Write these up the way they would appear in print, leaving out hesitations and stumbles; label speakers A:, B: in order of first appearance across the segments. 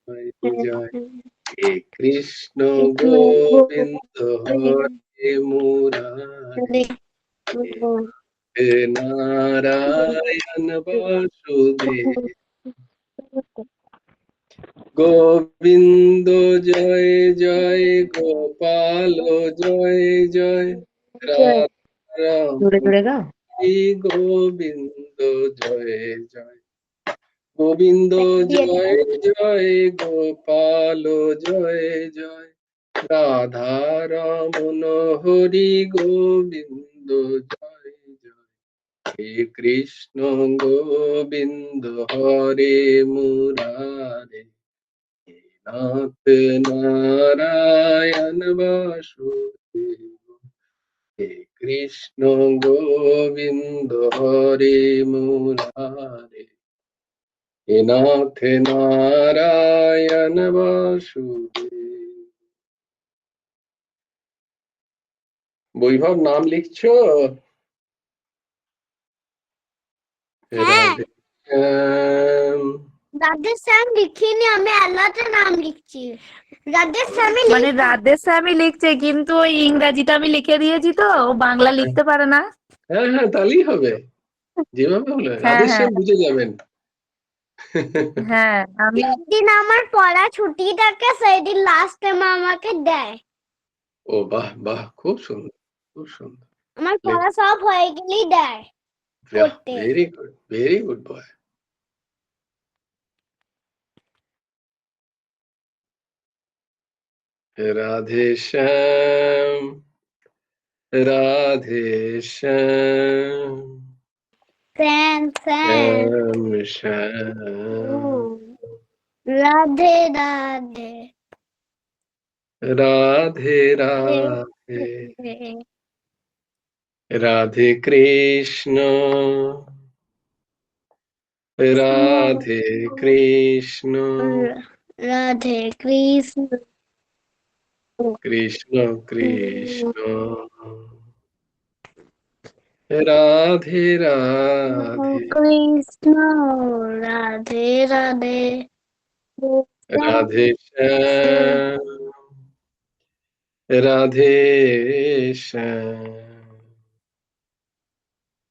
A: জয় হে কৃষ্ণ গোবিন্দ হরে মুরারে, হে নারায়ণ বাসুদেব, গোবিন্দ জয় জয়, গোপাল জয় জয়, রাম গোবিন্দ জয় জয়, গোবিন্দ জয় জয়, গোপাল জয় জয়, রাধা রমন হরি গোবিন্দ জয় জয়, হে কৃষ্ণ গোবিন্দ হরে মুরারে, হে নাথ নারায়ণ বাসুদেব, হে কৃষ্ণ গোবিন্দ হরে মুরারে, হে নাথ নারায়ণ বাসুদেব। বৈভব নাম লিখছো? রাধে শ্যাম।
B: রাধে শ্যাম লিখিনি, আমি আল্লাহর নাম লিখছি। রাধে শ্যাম
C: মানে রাধে শ্যামই লিখছে, কিন্তু ওই ইংরাজিটা আমি লিখে দিয়েছি তো, ও বাংলা লিখতে পারে না।
A: হ্যাঁ হ্যাঁ, তাহলেই হবে, যেভাবে হলো
C: হ্যাঁ
A: রাধে
C: হ্যাঁ
A: শ্যাম বুঝে যাবেন।
C: হ্যাঁ, আমি
B: যেদিন আমার পড়া ছুটি থাকে সেদিন লাস্টে মা আমাকে দেয়।
A: ও বাহ বাহ, খুব সুন্দর, খুব সুন্দর।
B: আমার পড়া সব হয়ে গেলেই দেয় করতে।
A: Very good boy. Radhe Shyam, Radhe Shyam,
B: Shyam Shyam,
A: Shyam Shyam,
B: Radhe Radhe,
A: Radhe Radhe, Radhe Krishna, Radhe Krishna,
B: Radhe Krishna,
A: Krishna Krishna, Radhe Radhe,
B: Krishna Radhe Radhe,
A: Radhe Shyam, Radhe Shyam,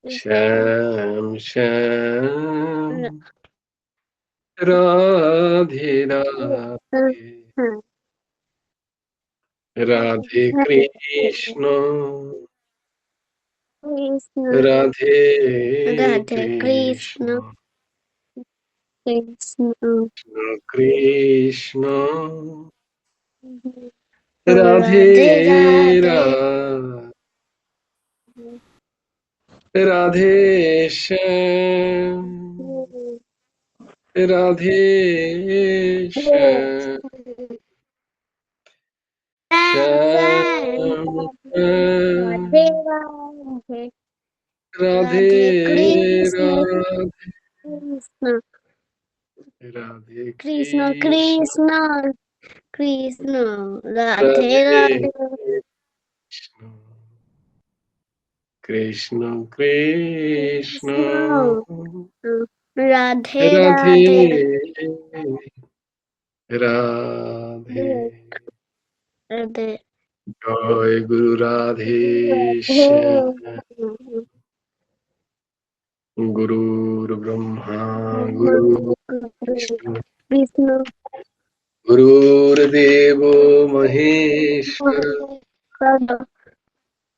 A: Shyam Shyam, Radhe Radhe, Radhe Krishna, Radhe
B: Radhe
A: Krishna,
B: Krishna
A: Krishna, Radhe
B: Radhe Radhe,
A: Radhe Shyam, Radhe Shyam, Shyam
B: Radhe
A: Radhe
B: Krishna,
A: Radhe
B: Krishna
A: Krishna,
B: Krishna Krishna, Radhe
A: Radhe
B: Radhe,
A: Krishna Krishna,
B: Radhe
A: Radhe
B: Radhe,
A: Radhe,
B: Radhe
A: জয় গুরু রাধে শ্যাম, গুরুর ব্রহ্মা গুরু
B: কৃষ্ণ,
A: গুরুর্দেব মহেশ্বর,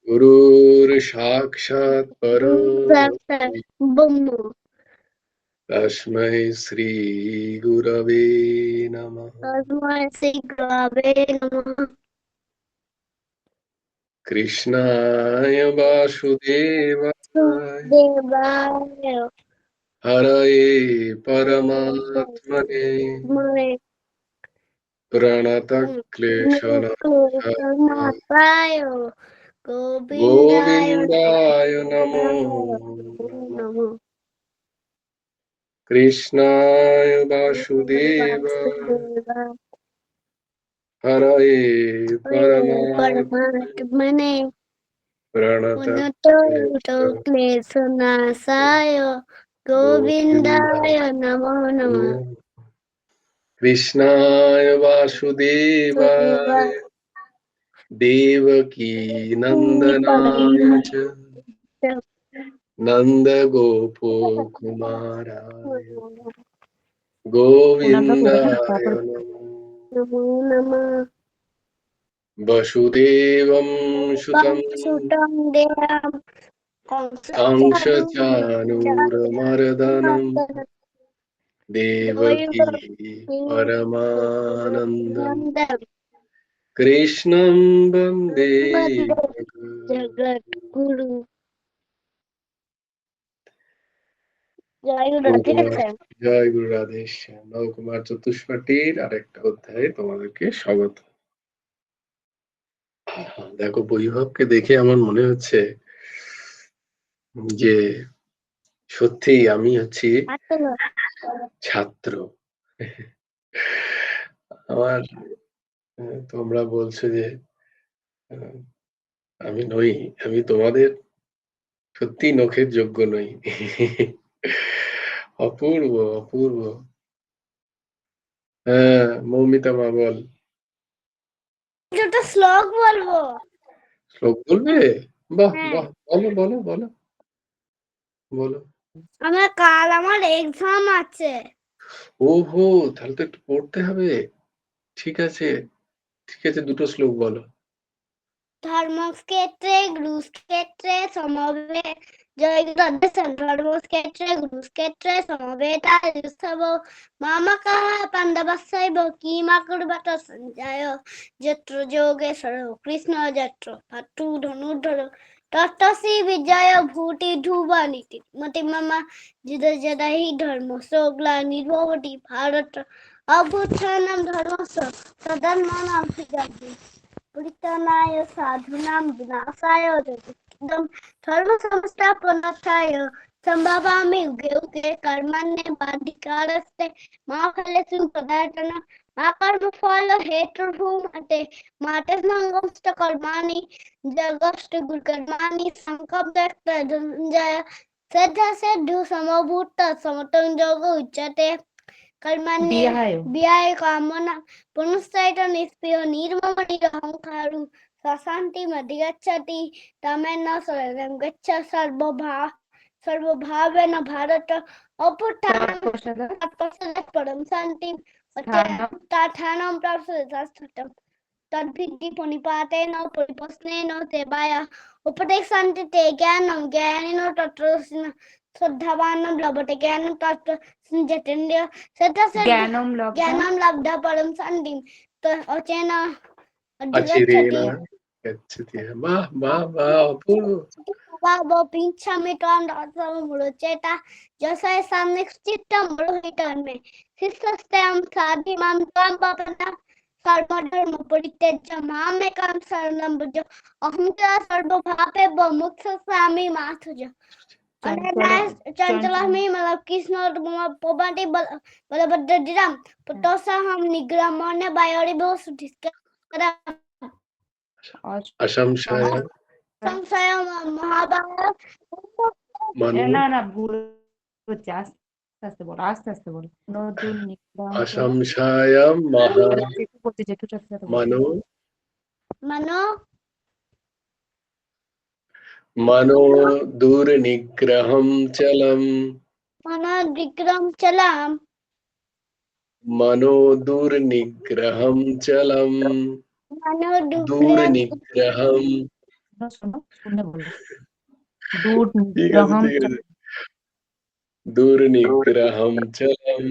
A: গুরুর সাক্ষাৎ
B: ব্রহ্ম,
A: তস্मै শ্রী গুরবে নমঃ।
B: তস্मै শ্রী গুরবে নমঃ।
A: কৃষ্ণায় বাসুদেবায়,
B: দেবায়
A: হরয়ে পরমাত্মনে, প্রণতক্লেশনাশায়,
B: গোবিন্দায়
A: গোবিন্দায় নমো নমঃ।
B: নমঃ।
A: কৃষ্ণায় বাসুদেবায়, হরয়ে পরমাত্মনে,
B: মানে ক্লেশনাশায় গোবিন্দায় নমো নমঃ।
A: কৃষ্ণায় বাসুদেবায় দেবকী নন্দনায় চ নন্দ গোপ কুমারায় গোবিন্দায় নমো বসুদেবং সুতং कंसचाणूरमर्दनं देवकी परमानन्दं कृष्णं वन्दे
B: জগৎগুরু। জয় গুরু, ঠিক আছে?
A: জয় গুরু রাধেশ্যাম। নবকুমার চতুষ্পাঠীর আরেকটা অধ্যায়ে তোমাদেরকে স্বাগত। দেখো, বৈভবকে দেখে আমার মনে হচ্ছে যে সত্যি আমি হচ্ছি ছাত্র। আমার তোমরা বলছো যে আমি নই, আমি তোমাদের সত্যি নখের যোগ্য নই। অপূর্ব অপূর্ব। হ্যাঁ, মৌমিতা মা বল।
B: একটা শ্লোক বলবো।
A: শ্লোক বলবে? বাহ বাহ, বলো বলো বলো বলো।
B: আমার এক্সাম আছে।
A: ওহো, তাহলে তো একটু পড়তে হবে। ঠিক আছে ঠিক আছে, দুটো শ্লোক বলো।
B: ধর্মক্ষেত্রে গুরুক্ষেত্রে সমবেত জয় গুরুদেব। ধর্মক্ষেত্রে গুরুক্ষেত্রে সমবেতাযুঃ মামকাঃ পাণ্ডবস্যৈব কিমাকুর্বত সঞ্জয় যত্র যোগেশ্বরো কৃষ্ণ যত্র ভাতৃ ধনুর্ধর তত্তসি বিজয় ভূতি ধ্রুবানীতি মতি মম যুধ যদা হি ধর্মস্য গ্লানির্ভবতি ভারত অভ্যুত্থাनं ধর্মস্য তদাত্মনাং সৃজতি পরিত্রাণায় সাধূনাং বিনাশায় ধর্মসংস্থাপনার্থায় সম্ভাবামি युगे युगे कर्मण्येवाधिकारस्ते मा फलेषु कदाचन मा कर्मफल हेतुर्भूमते मा ते सङ्गोऽस्ते कर्माणि जगत्सु गुरुकर्माणि संकल्पयत् धनञ्जय श्रद्धा सिद्धौ समभूत समतं योगो उच्यते कर्मण्ये बिहाय कामना पुनश्चैत निष्पृह निर्मम निरहंकारु सशान्ति मधिगच्छति तमेन शरणं गच्छ सर्वभावेन भारत अपुत्थानं परं शान्तिं स्थानं प्राप्स्यते तद्विद्धि प्रणिपातेन परिप्रश्नेन सेवाया उपदेशन्ति ते ज्ञानं ज्ञानिनो तत्र श्रद्धावान् लभते ज्ञानं तत्र जितेन्द्रिय ज्ञानं लब्धा परं शान्तिं अचेन
A: अचिरेण गच्छति। वाह वाह वाह, अपूर्व।
B: पिञ्छामि त्वां दासमुच्येता यशः सम्यक्चित्तं ब्रूहितन्मे शिष्यस्तेऽहं साधिमां त्वां प्रपन्नः सर्वधर्म परित्यज्य मामेकं शरणं व्रज अहं त्वा सर्वपापेभ्यो मोक्षयिष्यामि मा शुच। चञ्चलास्मि मतलब कृष्ण पवन्ति बलभद्रधिरां पुत्रस्याहं निग्रहमण्य वायोरिवो सुधिष्ठिरम्
A: असंशय
B: সংশয় মহাভারত
C: না ভুল হচ্ছে, আস্তে আস্তে বলো নতুন
A: असंशय मनो दुर्निग्रहं चलम् मनो दुर्निग्रहं चलम् दुर्निग्रहं दुर्निग्रहं चलम्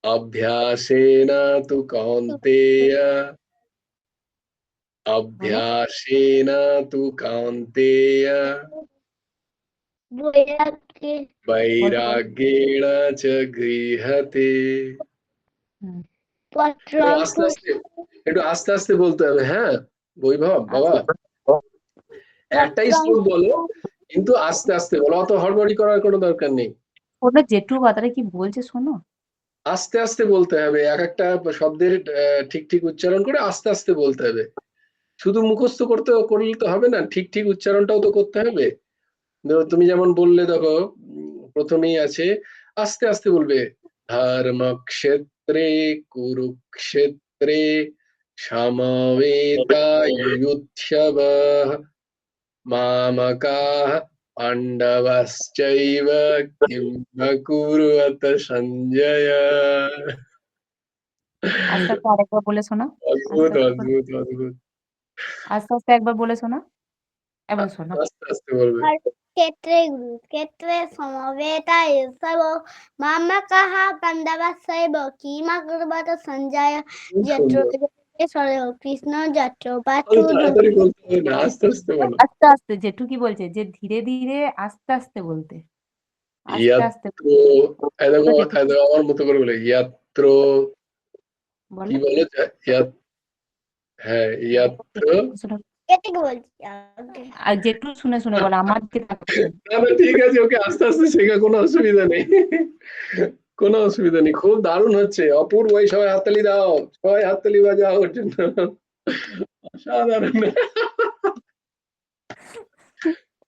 A: अभ्यासेन तु कौन्तेय अभ्यासेन तु कौन्तेय वैराग्येण च गृह्यते। একটু আস্তে আস্তে বলতে হবে। হ্যাঁ বৈভব বাবা, একটাই শ্লোক বলো কিন্তু আস্তে আস্তে বলো, অত হড়বড়ি করার কোনো দরকার নেই।
C: ওটা জেঠু কথাটা কি বলছে শোনো,
A: আস্তে আস্তে বলতে হবে, এক একটা শব্দের ঠিক ঠিক উচ্চারণ করে আস্তে আস্তে বলতে হবে। শুধু মুখস্থ করলে তো হবে না, ঠিক ঠিক উচ্চারণটাও তো করতে হবে। তুমি যেমন বললে, দেখো প্রথমেই আছে আস্তে আস্তে বলবে ধর্মক্ষেত্রে কুরুক্ষেত্রে সমবেতায়ুযুৎসবঃ মামকাঃ পাণ্ডবশ্চৈব কিম ন কুর্বত সঞ্জয়।
C: আস্তে আস্তে আরেকবার বলে শোনা,
A: অদ্ভুত
C: আস্তে
A: অদ্ভুত অদ্ভুত।
C: আস্তে আস্তে একবার বলে শোনা, এবার শোনা।
A: আস্তে আস্তে বলবে।
B: ক্ষেত্রে গুরুক্ষেত্রে সমবেতাयुत्सव मामकः पाण्डवस्यैव किमकुर्वत सञ्जय
A: খুব
B: যত্র
A: সুন্দর।
B: সরয় কৃষ্ণ যত্র পার্থ
A: অত তাড়াতাড়ি বলতে হবে না, আস্তে আস্তে বলো।
C: আস্তে আস্তে, জেঠু কি বলছে যে ধীরে ধীরে আস্তে আস্তে বলতে, আস্তে আস্তে
A: ইয়াত্র, এই দেখো তাই দেখো আমার মতো করে বলে ইয়াত্র, কি
C: বলো।
A: বলো? হ্যাঁ, ইয়াত্র।
B: এটাকে বলছি আগে।
C: আর জেঠু শুনে শুনে বলো, আমার দিকে তাকাবে না।
A: না না ঠিক আছে, ওকে আস্তে আস্তে শেখা, কোনো অসুবিধা নেই, কোনো অসুবিধা নেই। খুব দারুণ হচ্ছে, অপূর্ব। এই সবাই হাততালি দাও, সবাই হাততালি বাজাও ওর জন্য। অসাধারণ,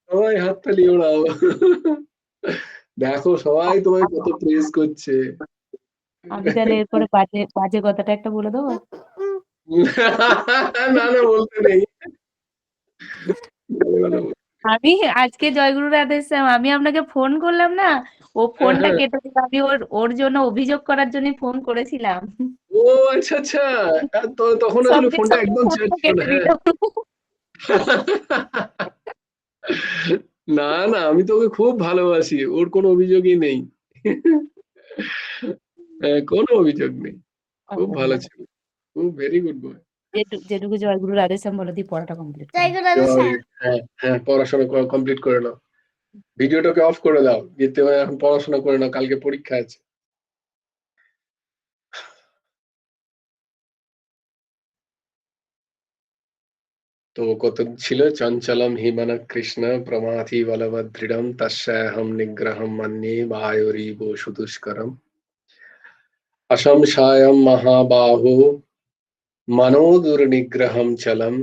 A: সবাই হাততালি ওড়াও। দেখো সবাই তোমায় কত প্রেজ করছে।
C: আমি তাহলে এরপরে বাজে বাজে কথাটা একটা বলে দেবো।
A: না না বলতে নেই।
C: আমি আজকে জয়গুরু রাধেশ্যাম, আমি আপনাকে ফোন করলাম না, ও ফোনটা কেটে দিল। আমি ওর ওর জন্য অভিযোগ করার জন্য ফোন করেছিলাম।
A: ও আচ্ছা আচ্ছা, তখন আসলে
C: সঙ্গে
A: ফোনটা
C: সঙ্গে
A: একদম চার্জ
C: ফোনটা
A: ছিল
C: কেটে
A: না।
C: দিল।
A: না না, আমি তোকে খুব ভালোবাসি, ওর কোনো অভিযোগই নেই। কোনো অভিযোগ নেই, খুব ভালো ছিল, খুব ভেরি গুড বয়।
C: যেটুকু জয়গুরু রাধেশ্যাম বলে দিয়ে পড়াটা কমপ্লিট
B: জয়
C: করো।
B: গুরু রাধেশ্যাম।
A: হ্যাঁ হ্যাঁ, পড়াশোনা কমপ্লিট করে নাও, ভিডিওটাকে অফ করে দাও, যেতে হয় এখন পড়াশোনা করে নাও, কালকে পরীক্ষা আছে। তো কত ছিল, চঞ্চলম হিমন কৃষ্ণ প্রমাথি বলবদৃঢ়ম তস্যাহম নিগ্রহম মন্যে বায়োরিব সুদুষ্করম অশংসায়ম মহাবাহো মনো দুর্নিগ্রহম চলম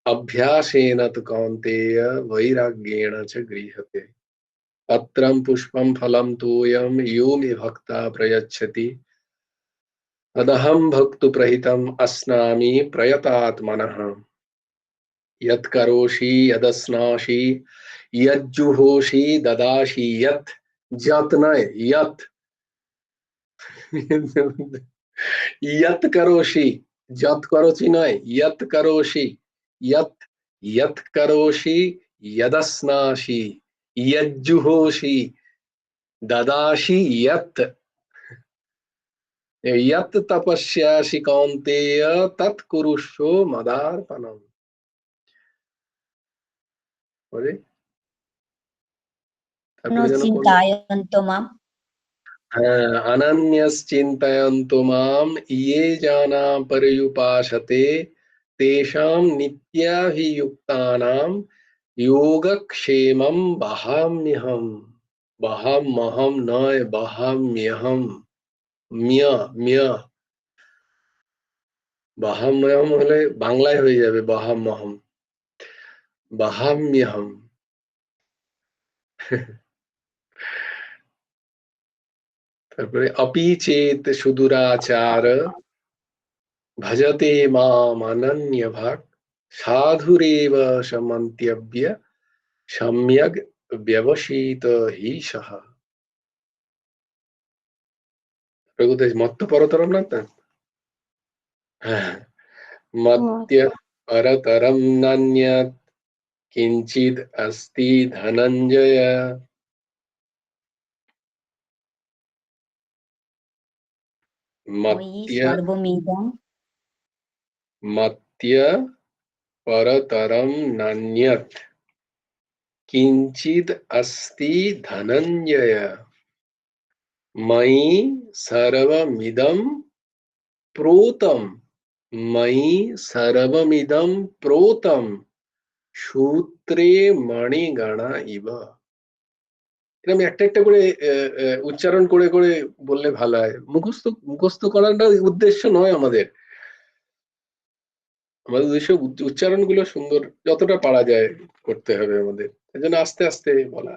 A: अभ्यासेन तु कौन्तेय वैराग्येण च गृह्यते पत्रं पुष्पं फलं तोयं यो मे भक्ता प्रयच्छति तदहं भक्तुप्रहितम् अस्नामि प्रयतात्मनः यत् करोषि यदस्नासि यज्जुहोषि ददासि यत् যত্নয় यत् यत् करोषि যত করোছি নয় यत् करोषि यत् यत् करोषि यदस्नासि यज्जुहोषि ददासि यत् यत् तपस्यासि कौन्तेय तत् कुरुष्व मदार्पणम्। ওরে, তারপরে যেন কোন,
D: চিন্তায়ন্ত মাম
A: হ্যাঁ, অনন্যশ্চিন্তয়ন্তু মাম ইয়ে জানা পর্যুপাসতে তেষাং নিত্যাভিযুক্তানাং যোগক্ষেমম বহাম্যহম। বহাম্যহম নয়, বহাম্যহম, মিয় মিয়, বহাম্যহম হলে বাংলায় হয়ে যাবে বহাম্যহম, বহাম্যহম। তারপরে অপি চেত সুদুরাচার ভজতে মাম অনন্যভাগ সাধুরেব সমন্ত্যব্য সম্যক ব্যবসিত হি সহ। প্রভুতে মত্ত পরতরম না তা, হ্যাঁ, মত্য পরতরম নান্যৎ কিঞ্চিদ অস্তি ধনঞ্জয়।
D: ময়ি
A: মত্য
D: সর্বমিদং
A: মত্য পরতরম নান্যৎ কিঞ্চিদ অস্তি ধনঞ্জয় ময়ি সর্বমিদং प्रोतम मयि सर्वमिदं प्रोतम সূত্রে মণিগণা ইব। এটা আমি একটা একটা করে উচ্চারণ করে করে বললে ভালো হয়, মুখস্থ মুখস্থ করাটা উদ্দেশ্য নয় আমাদের, আমাদের উদ্দেশ্য উচ্চারণ গুলো সুন্দর যতটা পারা যায় করতে হবে আমাদের, এজন্য আস্তে আস্তে বলা।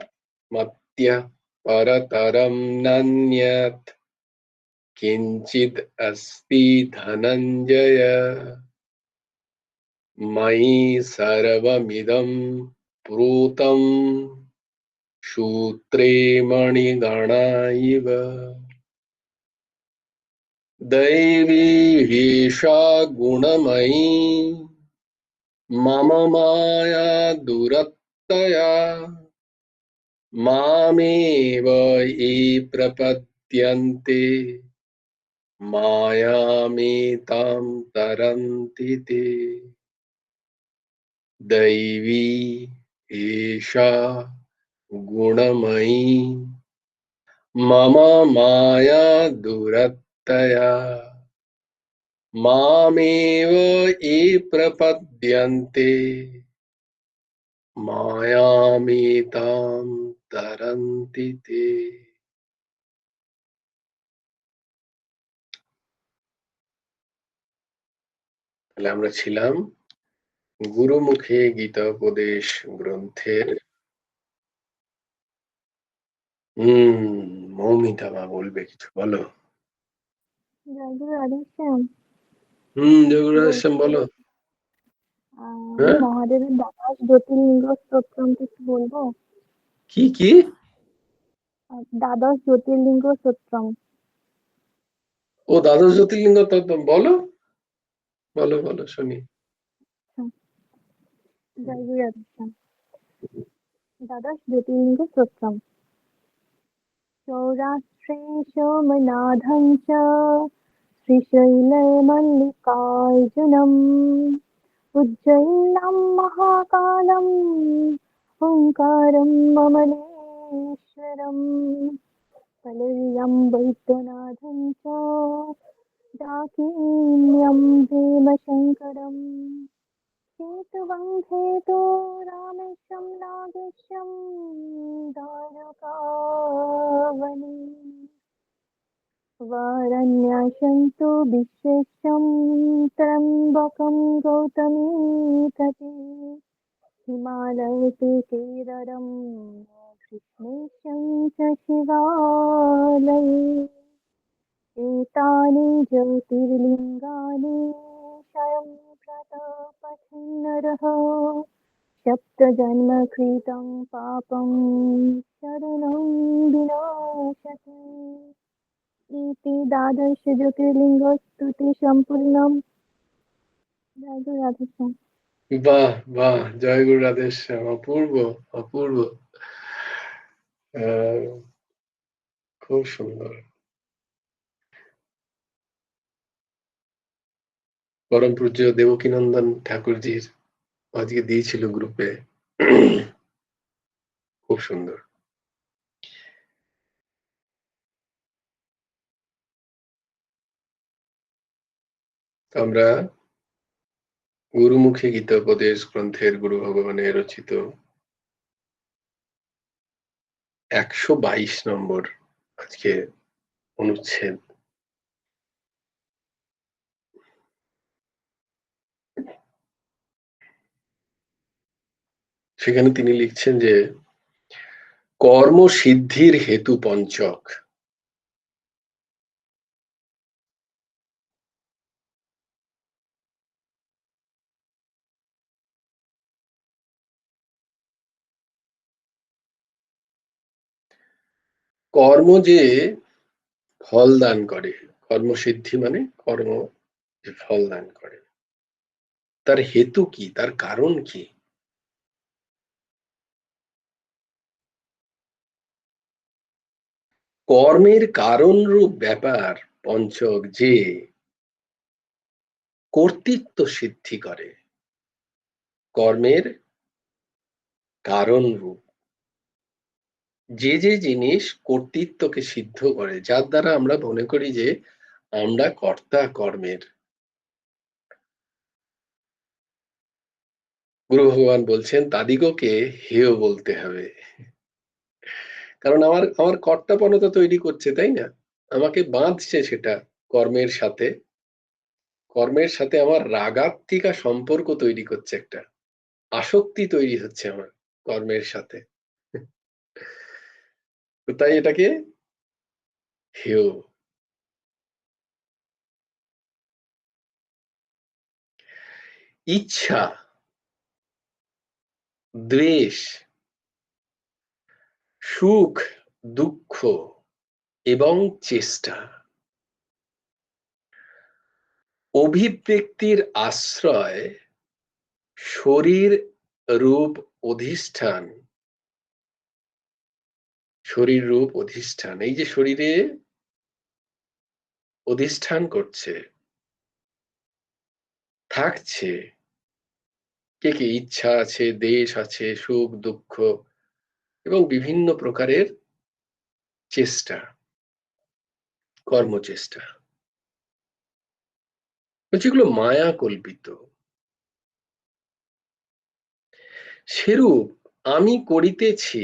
A: মাত্যা परतरं नान्यत् किञ्चित् अस्ति धनञ्जय मयि सर्वमिदं प्रोतं सूत्रे मणिगणा इव दैवी हीषा गुणमयी मम माया दुरत्तया मामेव ये प्रपद्यन्ते मायामेतां तरन्ति ते दैवी एषा गुणमयी मम माया दुरत्तया मामेव ये प्रपद्यन्ते मायामेतां तरन्ति ते। তাহলে আমরা ছিলাম গুরুমুখে গীতোপদেশ গ্রন্থের মৌমিতা মা বলবে কিছু, বলো।
D: জয়গুরু রাধেশ্যাম।
A: জয়গুরু বলো। হ্যাঁ,
D: মহাদেবের দ্বাদশ জ্যোতির্লিঙ্গ স্তোত্রম কিছু বলবো?
A: কি কি?
D: দ্বাদশ জ্যোতির্লিঙ্গ স্তোত্রম।
A: ও দ্বাদশ জ্যোতির্লিঙ্গ তত্ত্ব, বলো বলো বলো শুনি।
D: জয়গুরু রাধেশ্যাম। দ্বাদশ জ্যোতির্লিঙ্গ স্তোত্রম। সৌরাষ্ট্রে সোমনাথং চ শ্রীশৈলে মল্লিকার্জুনম উজ্জয়িনাং মহাকালম ওঙ্কারম মমলেশ্বরম কলৌল্যম বৈদ্যনাথং চ ডাকিন্যম ভীমশঙ্করম केतुबन्धेतु रामेशं नागेशं दारुकावने वारण्यासन्तु विश्वेशं त्र्यम्बकं गौतमी तटे हिमालयते केरलं कृष्णेशं च शिवालये एतानि ज्योतिर्लिङ्गानि स्वयं पठन्नरः सप्तजन्मकृतं पापं शरणं विनाशति इति द्वादश ज्योतिर्लिङ्गस्तुति सम्पूर्णम्। जयगुरु राधेश्याम।
A: বাহ বাহ, জয়গুরু রাধেশ্যাম, অপূর্ব অপূর্ব, খুব সুন্দর। পরম পূজ্য দেবকীনন্দন ঠাকুরজির আজকে দিয়েছিল গ্রুপে, খুব সুন্দর। আমরা গুরুমুখী গীতোপদেশ গ্রন্থের গুরু ভগবানের রচিত 122 নম্বর আজকে অনুচ্ছেদ। সেখানে তিনি লিখছেন যে কর্মসিদ্ধির হেতু পঞ্চক। কর্ম যে ফল দান করে, কর্মসিদ্ধি মানে কর্ম যে ফল দান করে, তার হেতু কি, তার কারণ কি? কর্মের কারণ রূপ ব্যাপার পঞ্চক যে কর্তৃত্ব সিদ্ধি করে। কর্মের কারণ রূপ যে যে জিনিস কর্তৃত্বকে সিদ্ধ করে, যার দ্বারা আমরা মনে করি যে আমরা কর্তা কর্মের। গুরু ভগবান বলছেন তাদিগকে হেয় বলতে হবে, কারণ আমার আমার কর্তাপনতা তৈরি করছে, তাই না? আমাকে বাঁধছে সেটা কর্মের সাথে, কর্মের সাথে আমার রাগাত্মিকা সম্পর্ক তৈরি করছে, একটা আসক্তি তৈরি হচ্ছে আমার কর্মের সাথে। তো তাই এটাকে হেয়। ইচ্ছা, দ্বেষ, সুখ, দুঃখ এবং চেষ্টা অভিব্যক্তির আশ্রয়, শরীর রূপ অধিষ্ঠান। শরীর রূপ অধিষ্ঠান, এই যে শরীরে অধিষ্ঠান করছে, থাকছে, কে কে ইচ্ছা আছে, দেশ আছে, সুখ দুঃখ এবং বিভিন্ন প্রকারের চেষ্টা, কর্মচেষ্টা, যেগুলো মায়া কল্পিত। সেরূপ আমি করিতেছি,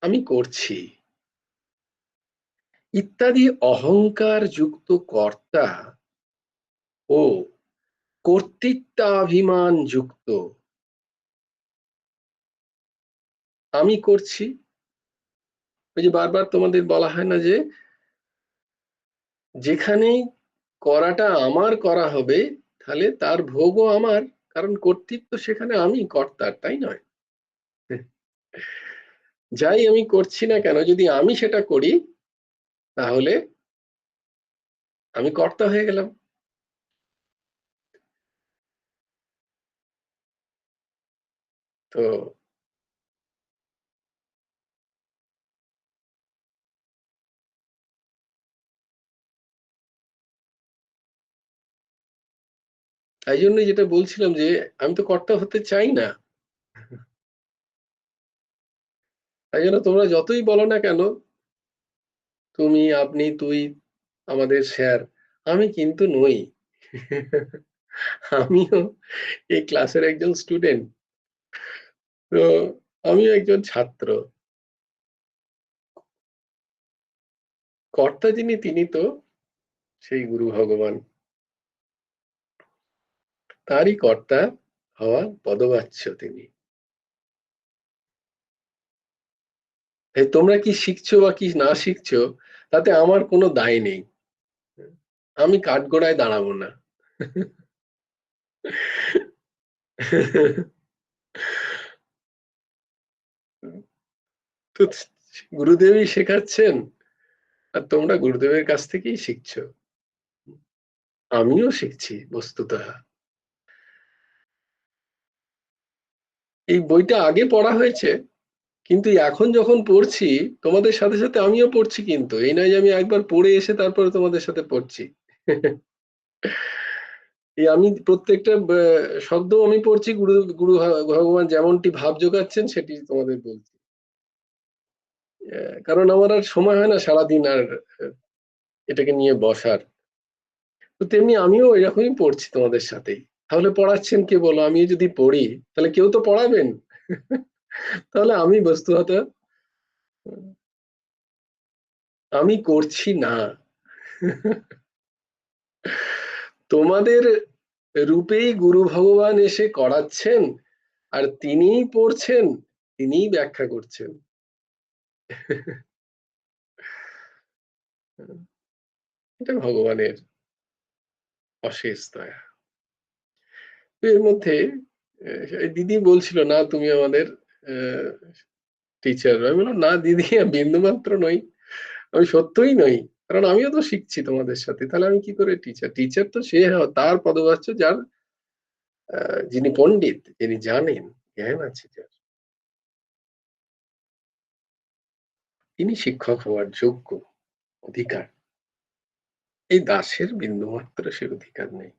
A: আমি করছি ইত্যাদি অহংকার যুক্ত কর্তা ও কর্তৃত্বাভিমান যুক্ত আমি করছি। ওই যে বারবার তোমাদের বলা হয় না যে যেখানে করাটা আমার করা হবে তাহলে তার ভোগও আমার, কারণ কর্তৃত্ব সেখানে আমি কর্তার, তাই নয়? যাই আমি করছি না কেন, যদি আমি সেটা করি তাহলে আমি কর্তা হয়ে গেলাম। তো তাই জন্য যেটা বলছিলাম যে আমি তো কর্তা হতে চাই না। তাই জন্য তোমরা যতই বলো না কেন তুমি, আপনি, তুই, আমাদের স্যার, আমি কিন্তু নই। আমিও এই ক্লাসের একজন স্টুডেন্ট, তো আমিও একজন ছাত্র। কর্তা যিনি তিনি তো সেই গুরু ভগবান, তারই কর্তা হওয়া পদবাচ্য তিনি। তোমরা কি শিখছো বা কি না শিখছো তাতে আমার কোনো দায় নেই, আমি কাঠগড়ায় দাঁড়াবো না। তো গুরুদেবই শেখাচ্ছেন আর তোমরা গুরুদেবের কাছ থেকেই শিখছো, আমিও শিখছি বস্তুতঃ। এই বইটা আগে পড়া হয়েছে, কিন্তু এখন যখন পড়ছি তোমাদের সাথে সাথে আমিও পড়ছি, কিন্তু এই নয় যে আমি একবার পড়ে এসে তারপরে তোমাদের সাথে পড়ছি। এই আমি প্রত্যেকটা শব্দ আমি পড়ছি, গুরু গুরু ভগবান যেমনটি ভাব জোগাচ্ছেন সেটি তোমাদের বলছি। কারণ আমার আর সময় হয় না সারাদিন আর এটাকে নিয়ে বসার। তো তেমনি আমিও এরকমই পড়ছি তোমাদের সাথেই। তাহলে পড়াচ্ছেন কে বলো? আমি যদি পড়ি তাহলে কেউ তো পড়াবেন। তাহলে আমি বস্তুত আমি করছি না। তোমাদের রূপেই গুরু ভগবান এসে করাচ্ছেন, আর তিনিই পড়ছেন, তিনিই ব্যাখ্যা করছেন। এটা ভগবানের অশেষ দয়া। এর মধ্যে দিদি বলছিল না তুমি আমাদের টিচার। আমি বললাম না দিদি, বিন্দুমাত্র নই, আমি সত্যই নই, কারণ আমিও তো শিখছি তোমাদের সাথে। তাহলে আমি কি করে টিচার? টিচার তো সে তার পদবাচ্য যার যিনি পণ্ডিত, যিনি জানেন, জ্ঞান আছে যার, তিনি শিক্ষক হওয়ার যোগ্য, অধিকার। এই দাসের বিন্দুমাত্র সে অধিকার নেই।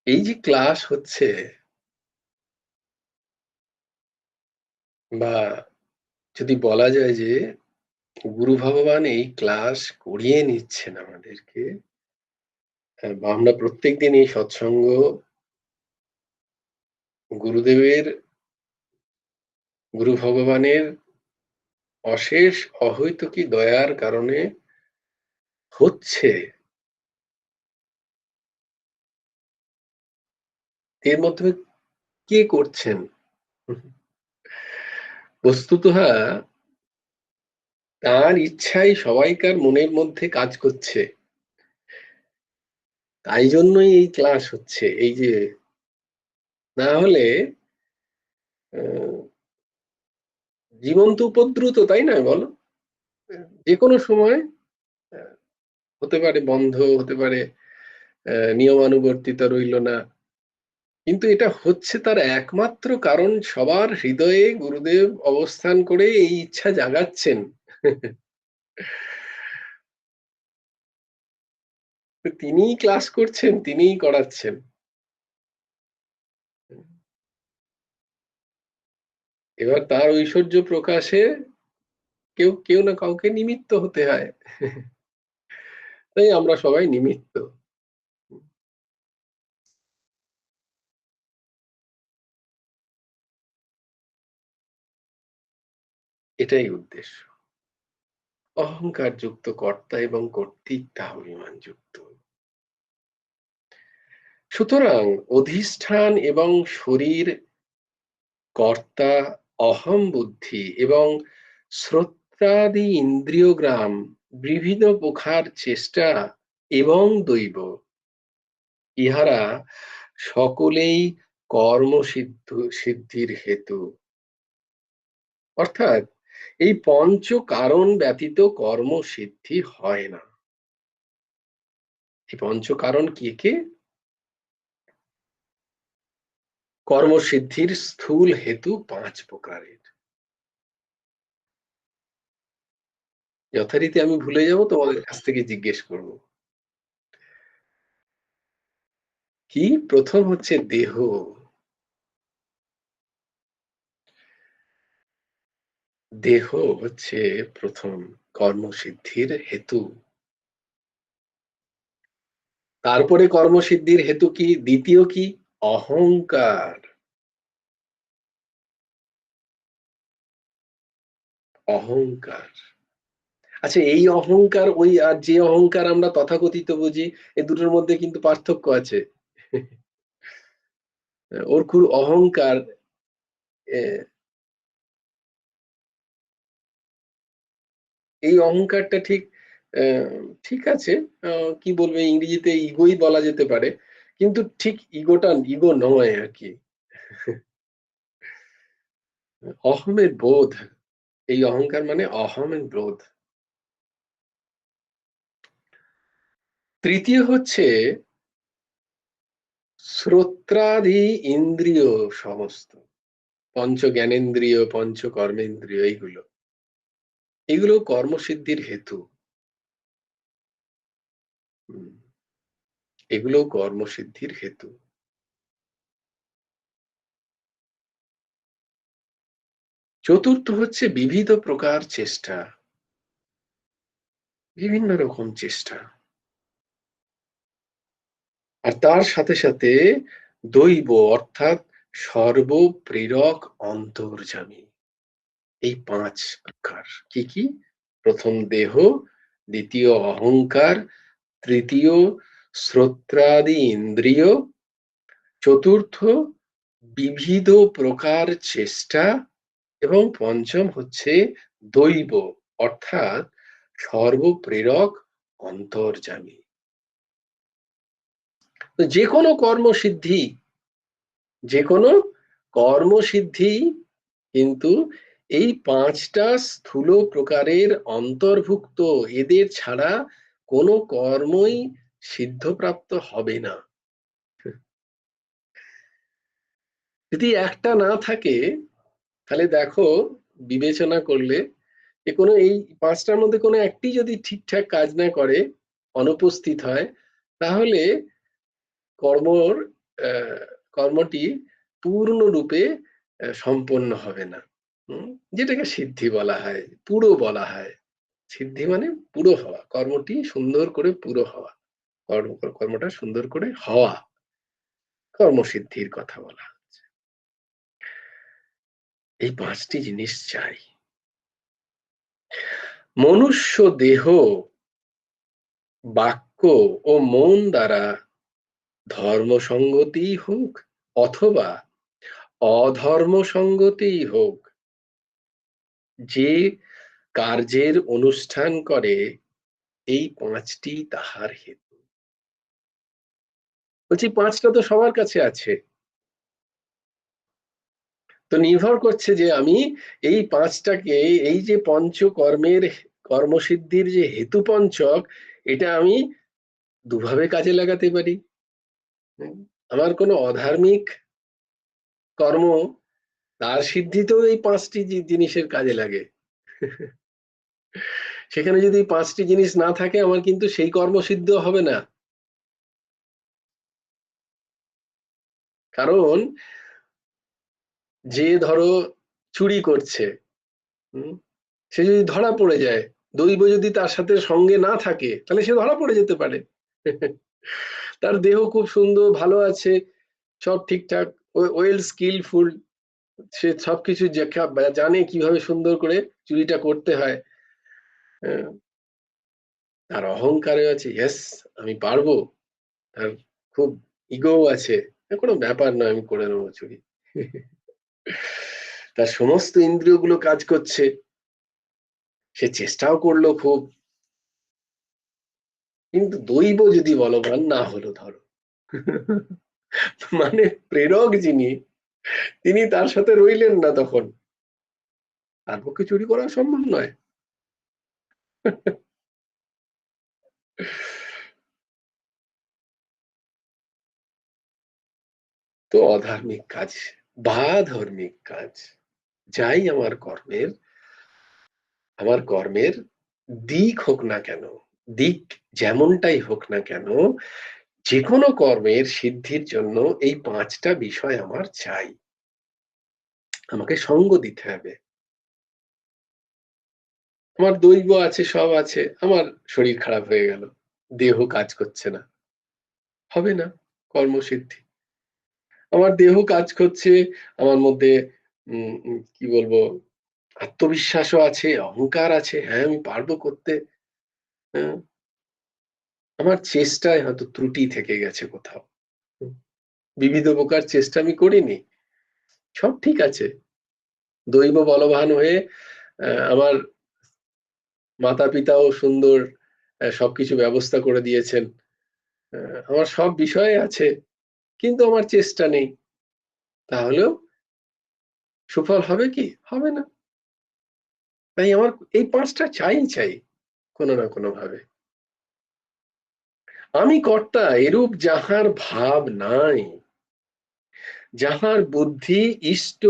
A: এই যে ক্লাস হচ্ছে, বা যদি বলা যায় যে গুরু ভগবান এই ক্লাস করিয়ে নিচ্ছেন আমাদেরকে, বা আমরা প্রত্যেকদিন এই সৎসঙ্গ গুরুদেবের, গুরু ভগবানের অশেষ অহৈতুকী দয়ার কারণে হচ্ছে। এর মাধ্যমে কে করছেন? বস্তুত তার ইচ্ছাই সবাইকার মনের মধ্যে কাজ করছে। তাই জন্যই এই ক্লাস হচ্ছে। এই যে না হলে জীবন তো উপদ্রুত, তাই না বলো? যেকোনো সময় হতে পারে বন্ধ, হতে পারে নিয়মানুবর্তিতা রইল না। কিন্তু এটা হচ্ছে তার একমাত্র কারণ সবার হৃদয়ে গুরুদেব অবস্থান করে এই ইচ্ছা জাগাচ্ছেন। তিনিই ক্লাস করছেন, তিনিই করাচ্ছেন। এবার তার ঐশ্বর্য প্রকাশে কেউ না কাউকে নিমিত্ত হতে হয়। তাই আমরা সবাই নিমিত্ত। এটাই উদ্দেশ্য। অহংকার যুক্ত কর্তা এবং কর্তৃক তা অভিমান যুক্ত। সুতরাং অধিষ্ঠান এবং শরীর, কর্তা, অহম বুদ্ধি এবং শ্রোত্রাদি ইন্দ্রিয়গ্রাম, বিবিধ প্রকার চেষ্টা এবং দৈব, ইহারা সকলেই সিদ্ধির হেতু। অর্থাৎ এই পঞ্চ কারণ ব্যতীত কর্ম সিদ্ধি হয় না। এই পঞ্চ কারণ কি কি? কর্মসিদ্ধির স্থূল হেতু 5 প্রকারের। যথারীতি আমি ভুলে যাব, তোমাদের কাছ থেকে জিজ্ঞেস করব। কি? প্রথম হচ্ছে দেহ। দেহ হচ্ছে প্রথম কর্মসিদ্ধির হেতু। তারপরে কর্মসিদ্ধির হেতু কি? দ্বিতীয় কি? অহংকার। অহংকার। আচ্ছা, এই অহংকার ওই আর যে অহংকার আমরা তথাকথিত বুঝি, এই দুটোর মধ্যে কিন্তু পার্থক্য আছে। ওর খুব অহংকার। এই অহংকারটা ঠিক আছে, কি বলবে, ইংরেজিতে ইগোই বলা যেতে পারে, কিন্তু ঠিক ইগো নয় আর কি। অহমের বোধ। এই অহংকার মানে অহমের বোধ। তৃতীয় হচ্ছে শ্রোত্রাদি ইন্দ্রিয় সমস্ত, পঞ্চ জ্ঞানেন্দ্রিয়, পঞ্চ কর্মেন্দ্রিয়, এগুলো কর্মসিদ্ধির হেতু। এগুলো কর্মসিদ্ধির হেতু। চতুর্থ হচ্ছে বিবিধ প্রকার চেষ্টা, বিভিন্ন রকম চেষ্টা। আর তার সাথে সাথে দৈব, অর্থাৎ সর্বপ্রেরক অন্তর্যামী। এই 5 প্রকার। কি কি? প্রথম দেহ, দ্বিতীয় অহংকার, তৃতীয় শ্রোত্রাদি ইন্দ্রিয়, চতুর্থ বিবিধ প্রকার চেষ্টা, এবং পঞ্চম হচ্ছে দৈব, অর্থাৎ সর্বপ্রেরক অন্তর্যামী। তো যে কোনো কর্মসিদ্ধি কিন্তু এই 5টা স্থূল প্রকারের অন্তর্ভুক্ত। এদের ছাড়া কোনো কর্মই সিদ্ধপ্রাপ্ত হবে না। যদি একটা না থাকে, তাহলে দেখো, বিবেচনা করলে এই 5টার মধ্যে কোনো একটি যদি ঠিকঠাক কাজ না করে, অনুপস্থিত হয়, তাহলে কর্মর কর্মটি পূর্ণরূপে সম্পন্ন হবে না। যেটাকে সিদ্ধি বলা হয়, পুরো বলা হয়। সিদ্ধি মানে পুরো হওয়া, কর্মটি সুন্দর করে পুরো হওয়া, কর্মটা সুন্দর করে হওয়া, কর্মসিদ্ধির কথা বলা হচ্ছে। এই 5টি জিনিস চাই। মনুষ্য দেহ, বাক্য ও মন দ্বারা ধর্মসঙ্গতি হোক অথবা অধর্ম সঙ্গতেই হোক, যে কার্যের অনুষ্ঠান করে এই পাঁচটি তাহার হেতু। বলছি পাঁচটা তো সবার কাছে আছে, তো নির্ভর করছে যে আমি এই পাঁচটাকে, এই যে পঞ্চকর্মের কর্মসিদ্ধির যে হেতু পঞ্চক, এটা আমি দুভাবে কাজে লাগাতে পারি। আমার কোনো অধার্মিক কর্ম, তার সিদ্ধিতেও এই পাঁচটি জিনিসের কাজে লাগে। সেখানে যদি পাঁচটি জিনিস না থাকে, আমার কিন্তু সেই কর্মসিদ্ধ হবে না। কারণ যে ধরো চুরি করছে, সে যদি ধরা পড়ে যায়, দৈব যদি তার সাথে সঙ্গে না থাকে, তাহলে সে ধরা পড়ে যেতে পারে। তার দেহ খুব সুন্দর ভালো আছে, সব ঠিকঠাক, ওয়েল স্কিলফুল, সে সবকিছু জানে কিভাবে সুন্দর করে চুরিটা করতে হয়। তার অহংকারে আছে, ইয়েস আমি পারবো, তার খুব ইগো আছে, কোনো ব্যাপার নয়, আমি করে নেবো চুরি। তার সমস্ত ইন্দ্রিয়গুলো কাজ করছে, সে চেষ্টাও করলো খুব, কিন্তু দৈব যদি বলবান না হলো, ধরো মানে প্রেরক যিনি, তিনি তার সাথে রইলেন না, তখন তার পক্ষে চুরি করা সম্ভব নয়। তো অধার্মিক কাজ বা ধার্মিক কাজ, যাই আমার কর্মের দিক হোক না কেন, দিক যেমনটাই হোক না কেন, যে কোনো কর্মের সিদ্ধির জন্য এই পাঁচটা বিষয় আমার চাই, আমাকে সঙ্গ দিতে হবে। আমার দৈব আছে, সব আছে, আমার শরীর খারাপ হয়ে গেল, দেহ কাজ করছে না, হবে না কর্মসিদ্ধি। আমার দেহ কাজ করছে, আমার মধ্যে কি বলবো, আত্মবিশ্বাসও আছে, অহংকার আছে, হ্যাঁ আমি পারবো করতে, আমার চেষ্টায় হয়তো ত্রুটি থেকে গেছে কোথাও, বিবিধ প্রকার চেষ্টা আমি করিনি, সব ঠিক আছে, দৈব বলবান হয়ে আমার মাতা পিতাও সুন্দর সবকিছু ব্যবস্থা করে দিয়েছেন, আমার সব বিষয়ে আছে, কিন্তু আমার চেষ্টা নেই, তাহলেও সুফল হবে কি? হবে না। তাই আমার এই পাঁচটা চাই কোনো না কোনো ভাবে। আমি কর্তা এরূপ যাহার ভাব নাই, যাহার বুদ্ধি ইষ্ট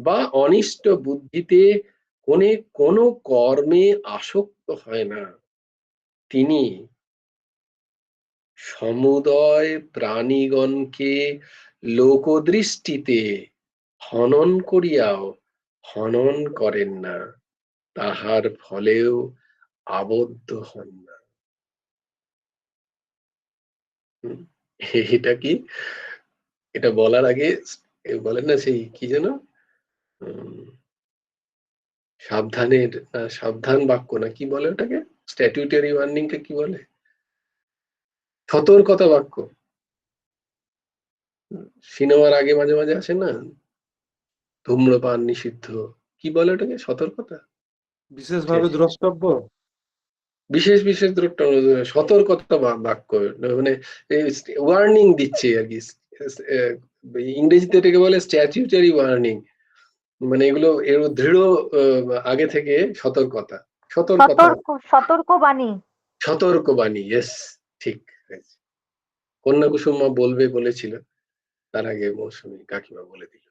A: বা অনিষ্ট বুদ্ধিতে কোনো কর্মে আসক্ত হয় না, তিনি সমুদয় প্রাণীগণকে লোকদৃষ্টিতে হনন করিয়াও হনন করেন না, তাহার ফলেও আবদ্ধ হন না। এটা কি? এটা বলার আগে বলেন না, সেই কি যেন সাবধান বাক্য না কি বলে ওটাকে, স্ট্যাটিউটারি ওয়ার্নিং কে কি বলে, সতর্কতা বাক্য। সিনেমার আগে মাঝে মাঝে আসে না, ধূম্রপান নিষিদ্ধ, কি বলে ওটাকে, সতর্কতা,
E: বিশেষভাবে দ্রষ্টব্য,
A: বিশেষ সতর্কতা বাক্য, মানে ওয়ার্নিং দিচ্ছে আর কি, ইংরেজিতে এটাকে বলে স্ট্যাটিউটারি ওয়ার্নিং, মানে এগুলো এর দৃঢ় আগে থেকে সতর্কবাণী, ইয়েস ঠিক আছে। কন্যা কুসুমা বলবে বলেছিল, তার আগে মৌসুমী কাকিমা বলে দিল।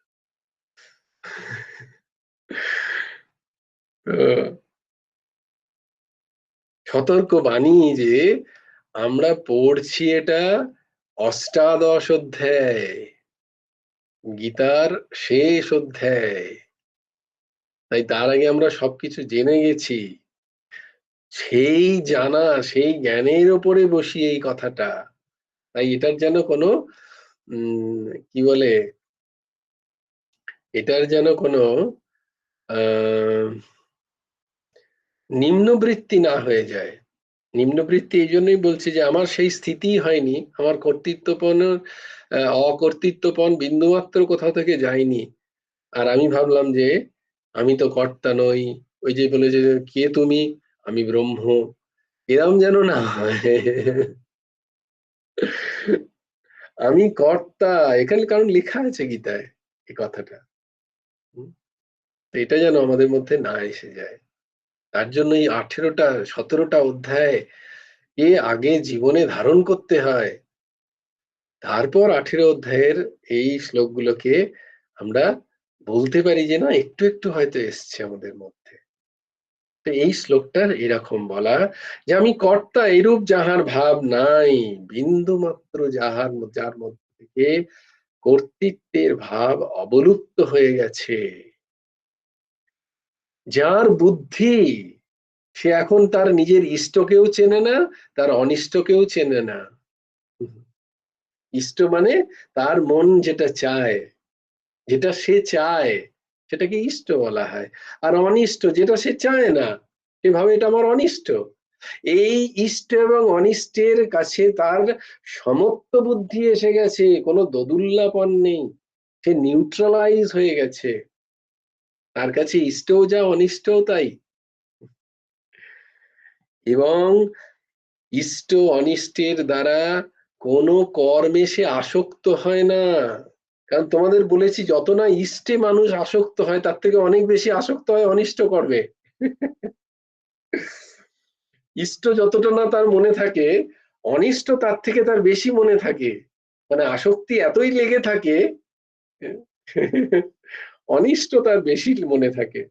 A: সতর্কবাণী যে আমরা পড়ছি, এটা অষ্টাদশ অধ্যায়, গীতার শেষ অধ্যায়, তাই তার আগে আমরা সবকিছু জেনে গেছি, সেই জানা, সেই জ্ঞানের ওপরে বসি এই কথাটা। তাই এটার যেন কোনো কি বলে, এটার যেন কোনো নিম্নবৃত্তি না হয়ে যায়, নিম্নবৃত্তি এই জন্যই বলছি যে আমার সেই স্থিতি হয়নি, আমার অকর্তৃত্বপন বিন্দুমাত্র কোথাও থেকে যায়নি। আর আমি ভাবলাম যে আমি তো কর্তা নই, ওই যে বলে যে কে তুমি, আমি ব্রহ্ম, এরম যেন না হয়। আমি কর্তা, এখানে কারণ লেখা আছে গীতায় এই কথাটা। তো এটা যেন আমাদের মধ্যে না এসে যায়। তার জন্য এই 18টা 17টা অধ্যায় আগে জীবনে ধারণ করতে হয়, তারপর 18 অধ্যায়ের এই শ্লোকগুলোকে আমরা বলতে পারি যে না একটু একটু হয়তো এসছে আমাদের মধ্যে। তো এই শ্লোকটার এরকম বলা যে আমি কর্তা এরূপ যাহার ভাব নাই, বিন্দু মাত্র যার মধ্যে থেকে কর্তৃত্বের ভাব অবলুপ্ত হয়ে গেছে, যার বুদ্ধি সে এখন তার নিজের ইষ্টকেও চেনে না, তার অনিষ্টকেও চেনে না। ইষ্ট মানে তার মন যেটা চায়, যেটা সে চায় সেটাকে ইষ্ট বলা হয়। আর অনিষ্ট যেটা সে চায় না, এভাবে এটা আমার অনিষ্ট। এই ইষ্ট এবং অনিষ্টের কাছে তার সমত্ব বুদ্ধি এসে গেছে, কোনো দোদুল্যপন নেই, সে নিউট্রালাইজ হয়ে গেছে, তার কাছে ইষ্টও যা অনিষ্টও তাই। এবং ইষ্ট অনিষ্টের দ্বারা কোনো কর্মে সে আসক্ত হয় না। কারণ তোমাদের বলেছি যত না ইষ্টে মানুষ আসক্ত হয় তার থেকে অনেক বেশি আসক্ত হয় অনিষ্ট কর্মে। ইষ্ট যতটা না তার মনে থাকে, অনিষ্ট তার থেকে তার বেশি মনে থাকে, মানে আসক্তি এতই লেগে থাকে, অনিষ্ট তার বেশি মনে থাকে।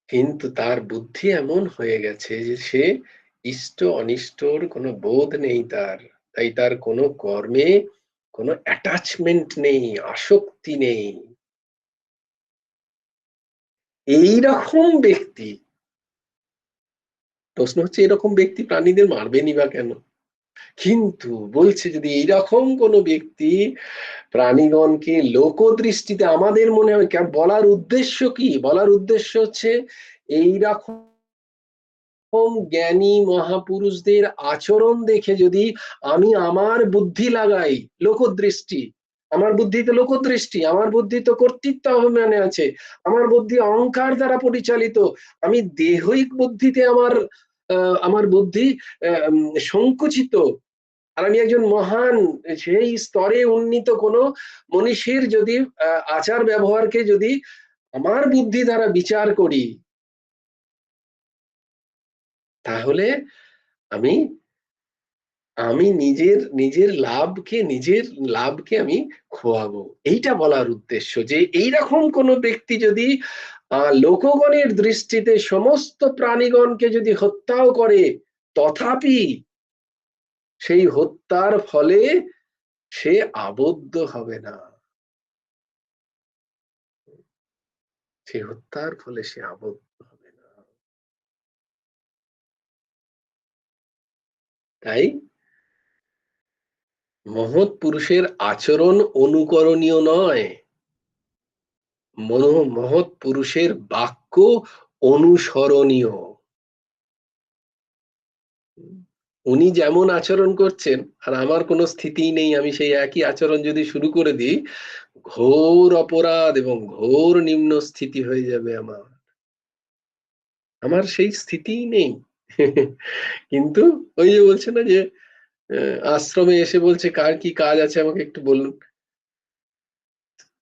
A: কিন্তু তার বুদ্ধি এমন হয়ে গেছে যে সে ইষ্ট অনিষ্টর কোনো বোধ নেই তার, তাই তার কোনো কর্মে কোনো অ্যাটাচমেন্ট নেই, আসক্তি নেই। এইরকম ব্যক্তি, প্রশ্ন হচ্ছে এরকম ব্যক্তি প্রাণীদের মারবেনি বা কেন? কিন্তু বলছে যদি এইরকম কোনো ব্যক্তি প্রাণীগণকে লোকদৃষ্টিতে, আমাদের মনে হয় বলার উদ্দেশ্য কি, বলার উদ্দেশ্য হচ্ছে এইরকম জ্ঞানী মহাপুরুষদের আচরণ দেখে যদি আমি আমার বুদ্ধি লাগাই, লোকদৃষ্টি, আমার বুদ্ধি তো লোকদৃষ্টি, আমার বুদ্ধি তো কর্তৃত্ব অভিমানে আছে, আমার বুদ্ধি অহংকার দ্বারা পরিচালিত, আমি দেহিক বুদ্ধিতে আমার বুদ্ধি সংকুচিত, আর আমি একজন মহান সেই স্তরে উন্নীত কোনো মনীষীর যদি আচার ব্যবহারকে যদি আমার বুদ্ধি দ্বারা বিচার করি, তাহলে আমি আমি নিজের লাভকে আমি খোয়াবো। এইটা বলার উদ্দেশ্য যে এইরকম কোন ব্যক্তি যদি লোকগণের দৃষ্টিতে সমস্ত প্রাণীগণকে যদি হত্যাও করে, তথাপি সেই হত্যার ফলে সে আবদ্ধ হবে না, সেই হত্যার ফলে সে আবদ্ধ হবে না। তাই মহৎ পুরুষের আচরণ অনুকরণীয় নয়, মহৎ পুরুষের বাক্য অনুসরণীয়। উনি যেমন আচরণ করছেন আর আমার কোনো স্থিতি নেই, আমি সেই একই আচরণ যদি শুরু করে দিই, ঘোর অপরাধ এবং ঘোর নিম্ন স্থিতি হয়ে যাবে আমার সেই স্থিতিই নেই। কিন্তু ওই যে বলছে না যে আশ্রমে এসে বলছে কার কি কাজ আছে আমাকে একটু বলুন,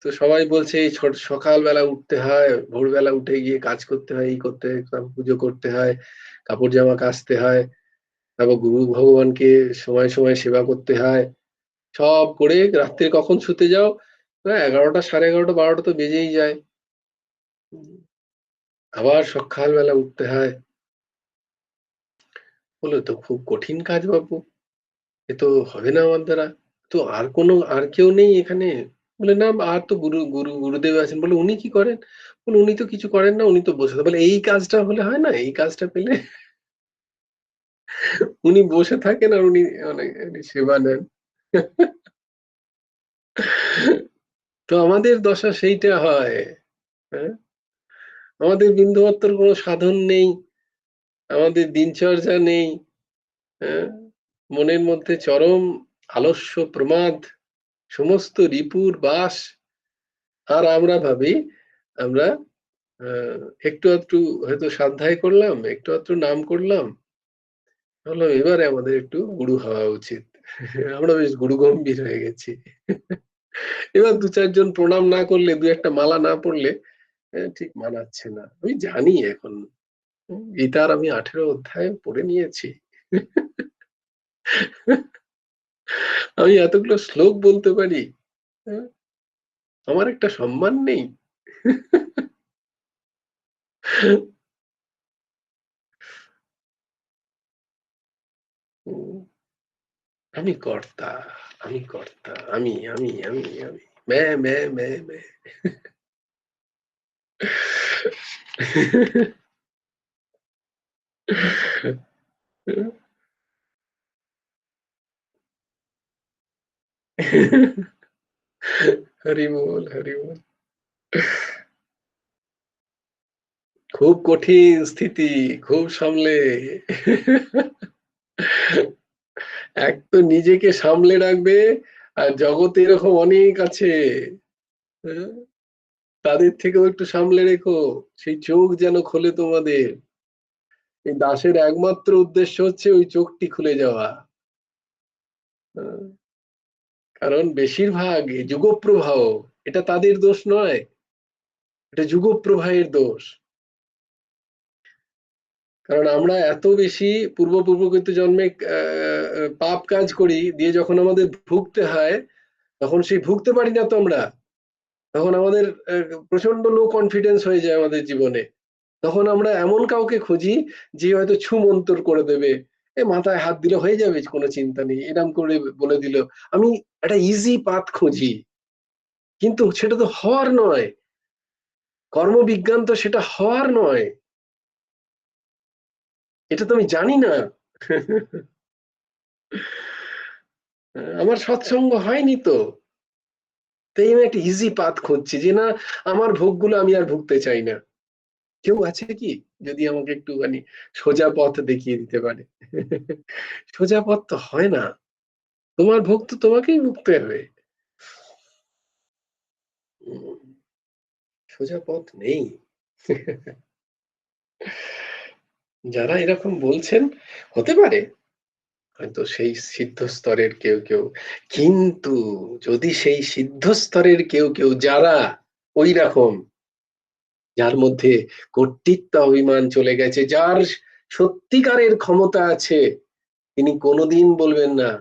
A: তো সবাই বলছে এই সকালবেলা উঠতে হয়, ভোরবেলা উঠে গিয়ে কাজ করতে হয়, এই করতে হয়, পুজো করতে হয়, কাপড় জামা কাচতে হয়, তারপর গুরু ভগবানকে সময় সময় সেবা করতে হয়, সব করে রাত্রে কখন শুতে যাও, 11টা 11:30 12টা তো বেজেই যায়, আবার সকালবেলা উঠতে হয়। বলে তো খুব কঠিন কাজ বাপু, এ তো হবে না আমার দ্বারা, তো আর কেউ নেই এখানে? বলে না, আর তো গুরুদেব আছেন। বলে উনি কি করেন? বলে উনি তো কিছু করেন না, উনি তো বসে থাকেন। বলে এই কাজটা হলে হয় না, এই কাজটা পেলে? উনি বসে থাকেন আর উনি সেবা নেন। তো আমাদের দশা সেইটা হয়। হ্যাঁ, আমাদের বিন্দুমাত্র কোনো সাধন নেই, আমাদের দিনচর্যা নেই, মনের মধ্যে চরম আলস্য প্রমাদ, সমস্ত রিপুর বাস। আর আমরা ভাবি আমরা একটু আধটু হয়তো সাধ্যায় করলাম, একটু আধটু নাম করলাম, বললাম এবারে আমাদের একটু গুরু হওয়া উচিত। আমরা বেশ গুরু গম্ভীর হয়ে গেছি। এবার 2-4 জন প্রণাম না করলে, 2-একটা মালা না পড়লে ঠিক মানাচ্ছে না। আমি জানি এখন গীতার আমি 18 অধ্যায় পড়ে নিয়েছি। আমি এতগুলো শ্লোক বলতে পারি, আমার একটা সম্মান নেই। আমি কর্তা, আমি কর্তা, আমি আমি আমি আমি मैं। হরি বল, হরি বল। খুব কঠিন স্থিতি, খুব সামলে। এক তো নিজেকে সামলে রাখবে, আর জগতে এরকম অনেক আছে, তাদের থেকেও একটু সামলে রেখো। সেই চোখ যেন খোলে তোমাদের। এই দাসের একমাত্র উদ্দেশ্য হচ্ছে ওই চোখটি খুলে যাওয়া। কারণ বেশিরভাগ যুগপ্রবাহ, এটা তাদের দোষ নয়, এটা যুগপ্রবাহের দোষ। কারণ আমরা এত বেশি পূর্বকৃত জন্মে পাপ কাজ করি, দিয়ে যখন আমাদের ভুগতে হয়, তখন সেই ভুগতে পারি না তো আমরা। তখন আমাদের প্রচন্ড লো কনফিডেন্স হয়ে যায় আমাদের জীবনে। তখন আমরা এমন কাউকে খুঁজি যে হয়তো ছুমন্তর করে দেবে, মাথায় হাত দিলে হয়ে যাবে, কোনো চিন্তা নেই, এরম করে বলে দিল। আমি একটা ইজি পাথ খুঁজি, কিন্তু সেটা তো হওয়ার নয়। কর্মবিজ্ঞান তো সেটা হওয়ার নয়, এটা তো আমি জানি না। আমার সৎসঙ্গ হয়নি তো, তাই আমি একটা ইজি পাথ খুঁজছি যে না, আমার ভোগগুলো আমি আর ভুগতে চাই না। কেউ আছে কি যদি আমাকে একটুখানি সোজা পথ দেখিয়ে দিতে পারে? সোজা পথ তো হয় না, তোমার ভোগ তো তোমাকেই ভুগতে হবে। সোজা পথ নেই। যারা এরকম বলছেন, হতে পারে হয়তো সেই সিদ্ধ স্তরের কেউ কেউ, কিন্তু যদি সেই সিদ্ধ স্তরের কেউ কেউ যারা ওই রকম, যার মধ্যে কর্তৃত্ব অভিমান চলে গেছে, যার সত্যিকারের ক্ষমতা আছে, তিনি কোনোদিন বলবেন না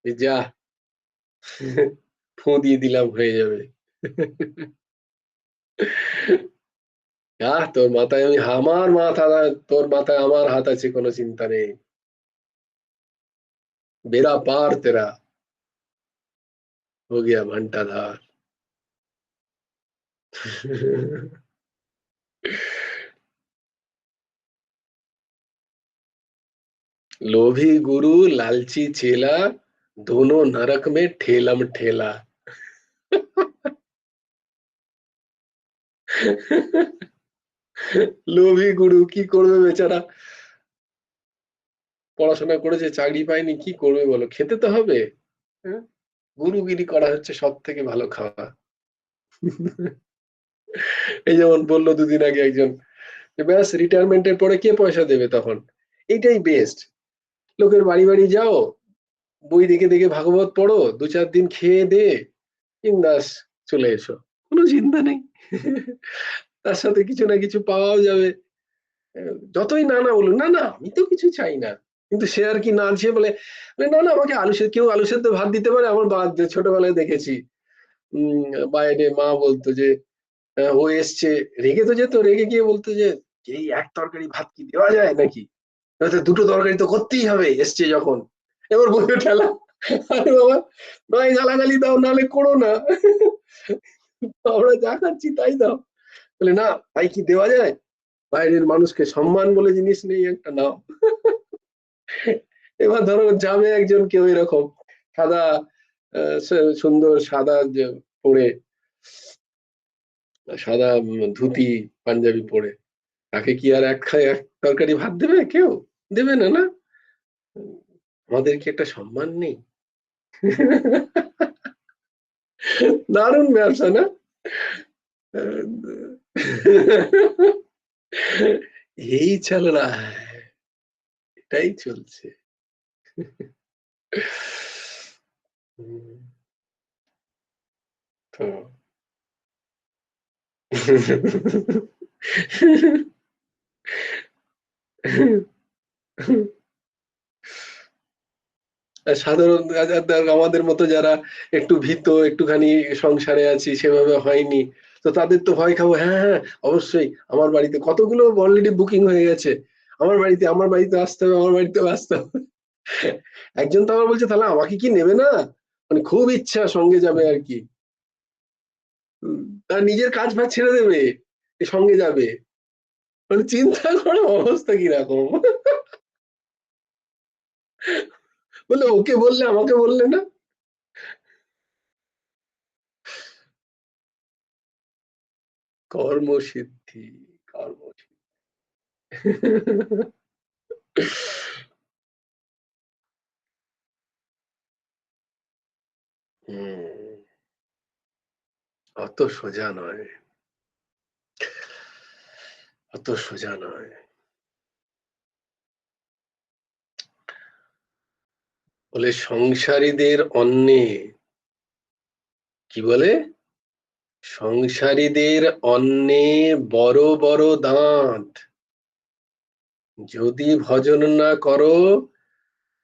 A: যে যা ফু দিয়ে দিলাম হয়ে যাবে। তোর মাথায় আমি, আমার মাথা, তোর মাথায় আমার হাত আছে, কোনো চিন্তা নেই, বেড়া পার তেরা हो गया घंटाधार। लोभी गुरु लालची चेला, दोनों नरक में ठेलम ठेला। লোভী গুরু কি করবে বেচারা, পড়াশোনা করেছে, চাকরি পায়নি, কি করবে বলো, খেতে তো হবে। গুরুগিরি করা হচ্ছে সব থেকে ভালো খাওয়া। এই যেমন বললো 2 দিন আগে একজন, ব্যাস রিটায়ারমেন্টের পরে কে পয়সা দেবে তখন, এইটাই বেস্ট। লোকের বাড়ি বাড়ি যাও, বই দেখে দেখে ভাগবত পড়ো, 2-4 দিন খেয়ে দে, বিন্দাস চলে এসো, কোনো চিন্তা নেই। তার সাথে কিছু না কিছু পাওয়াও যাবে। যতই না না বলুন, না না আমি তো কিছু চাই না, কিন্তু সে আর কি না চেয়ে বলে, না না আমাকে কেউ আলু সেদ্ধ ভাত দিতে পারে। আমার ছোটবেলায় দেখেছি, বাইরে মা বলতো যে ও এসছে, রেগে তো যেত, রেগে গিয়ে বলতো যে এই এক তরকারি ভাত কি দেওয়া যায় নাকি, দুটো তরকারি তো করতেই হবে এসছে যখন। এবার বলবে ঠেলা, আরে বাবা, নয় গালাগালি দাও, নাহলে করো না, আমরা যা খাচ্ছি তাই দাও। বলে না, তাই কি দেওয়া যায়, বাইরের মানুষকে সম্মান বলে জিনিস নেই একটা, নাও। এবার ধরো যাবে একজন কেউ এরকম সাদা, সুন্দর সাদা পরে, সাদা ধুতি পাঞ্জাবি পরে, তাকে কি আর এক তরকারি ভাত দেবে? কেউ দেবে না, না? আমাদের কি একটা সম্মান নেই? দারুণ ব্যবসা না? এই চল रहा है, এটাই চলছে। তো সাধারণ আমাদের মতো যারা একটু ভীত, একটুখানি সংসারে আছি, সেভাবে হয়নি, তো তাদের তো ভয় খাবো। হ্যাঁ হ্যাঁ, অবশ্যই আমার বাড়িতে কতগুলো অলরেডি বুকিং হয়ে গেছে, আমার বাড়িতে আসতে হবে, আমার বাড়িতে আসতে হবে। একজন তো আমার বলছে, তাহলে আমাকে কি নেবে না? মানে খুব ইচ্ছা সঙ্গে যাবে আর কি। তার নিজের কাজ বাজ ছেড়ে দেবে, সঙ্গে যাবে। মানে চিন্তা করো অবস্থা কিরকম। বলে ওকে বললে, আমাকে বললে না? কর্মসিদ্ধি, কর্মসিদ্ধি। হুম, অত সোজা নয়, অত সোজা নয়। বলে সংসারীদের অন্নে, কি বলে? সংসারীদের অন্নে বড় বড় দাঁত, যদি ভজন না করো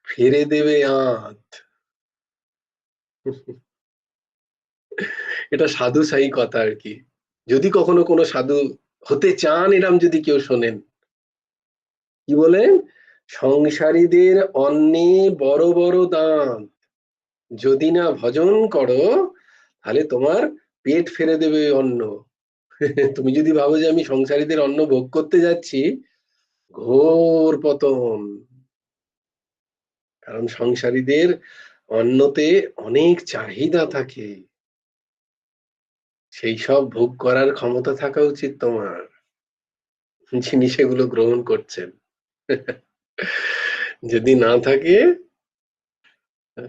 A: ফিরে দেবে আঁত। এটা সাধু সাই কথা আর কি। যদি কখনো কোনো সাধু হতে চান, এরম যদি কেউ শোনেন, কি বলেন? সংসারীদের অন্নে বড় বড় দাঁত, যদি না ভজন করো তাহলে তোমার পেট ফেরে দেবে অন্ন। তুমি যদি ভাবো যে আমি সংসারীদের অন্ন ভোগ করতে যাচ্ছি, ঘোর পতন। কারণ সংসারীদের অন্নতে অনেক চাহিদা থাকে, সেই সব ভোগ করার ক্ষমতা থাকা উচিত তোমার, যিনি সেগুলো গ্রহণ করছেন। যদি না থাকে,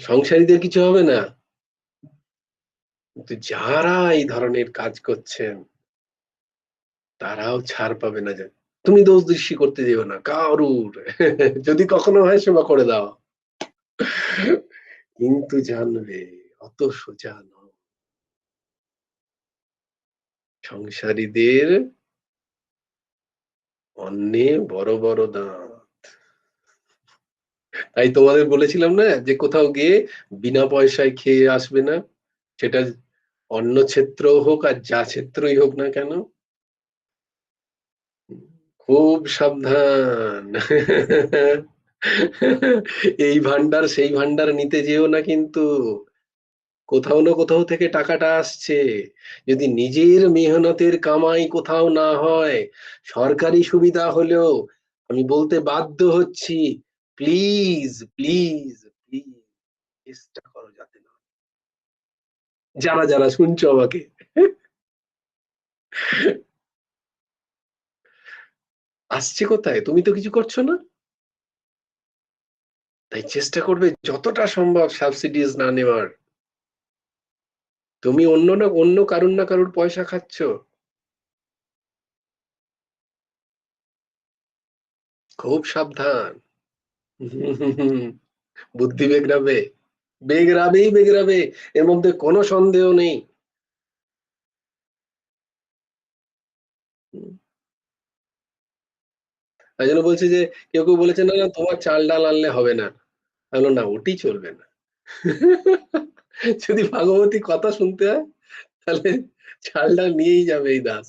A: সংসারীদের কিছু হবে না, কিন্তু যারা এই ধরনের কাজ করছেন তারাও ছাড় পাবে না। যে তুমি দোষ দৃষ্টি করতে যেও না কারুর, যদি কখনো হয় সেবা করে দাও, কিন্তু জানবে অত সোজা নয়। সংসারীদের অন্নে বড় বড় দাঁত। তাই তোমাদের বলেছিলাম না যে কোথাও গিয়ে বিনা পয়সায় খেয়ে আসবে না, সেটা অন্য ক্ষেত্র হোক আর যা ক্ষেত্রই হোক না কেন। খুব সাবধান। এই ভান্ডার সেই ভান্ডার নিতে যেও না কিন্তু, কোথাও না কোথাও থেকে টাকাটা আসছে। যদি নিজের মেহনতের কামাই কোথাও না হয়, সরকারি সুবিধা হলেও আমি বলতে বাধ্য হচ্ছি, প্লিজ প্লিজ প্লিজ চেষ্টা করো যাতে না। যারা যারা শুনছো আমাকে, আসছে কোথায়? তুমি তো কিছু করছো না, তাই চেষ্টা করবে যতটা সম্ভব সাবসিডিজ না নেওয়ার। তুমি অন্য কারুর না কারুর পয়সা খাচ্ছ, খুব সাবধান। বুদ্ধি বেগরাবে, বেগরাবেই বেগরাবে, এর মধ্যে কোনো সন্দেহ নেই। তাই জন্য বলছি যে কেউ কেউ বলেছে না না তোমার চাল ডাল আনলে হবে না, বললো না ওটি চলবে না। যদি ভাগবতী কথা শুনতে হয় তাহলে চাল ডাল নিয়েই যাবে এই দাস।